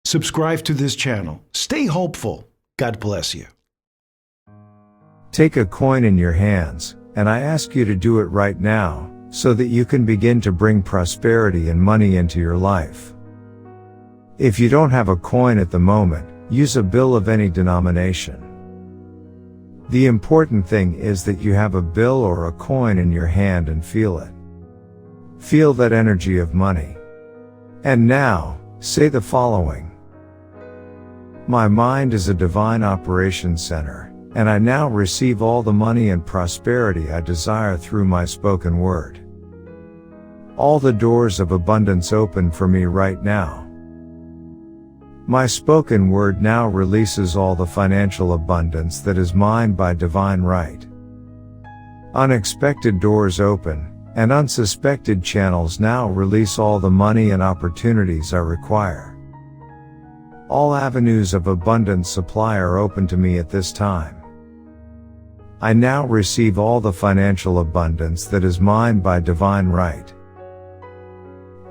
Subscribe to this channel. Stay hopeful. God bless you. Take a coin in your hands, and I ask you to do it right now, so that you can begin to bring prosperity and money into your life. If you don't have a coin at the moment, use a bill of any denomination. The important thing is that you have a bill or a coin in your hand and feel it. Feel that energy of money. And now, say the following. My mind is a divine operations center, and I now receive all the money and prosperity I desire through my spoken word. All the doors of abundance open for me right now. My spoken word now releases all the financial abundance that is mine by divine right. Unexpected doors open, and unsuspected channels now release all the money and opportunities I require. All avenues of abundant supply are open to me at this time. I now receive all the financial abundance that is mine by divine right.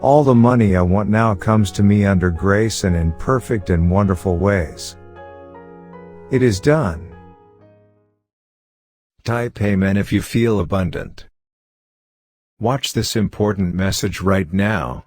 All the money I want now comes to me under grace and in perfect and wonderful ways. It is done. Type Amen if you feel abundant. Watch this important message right now,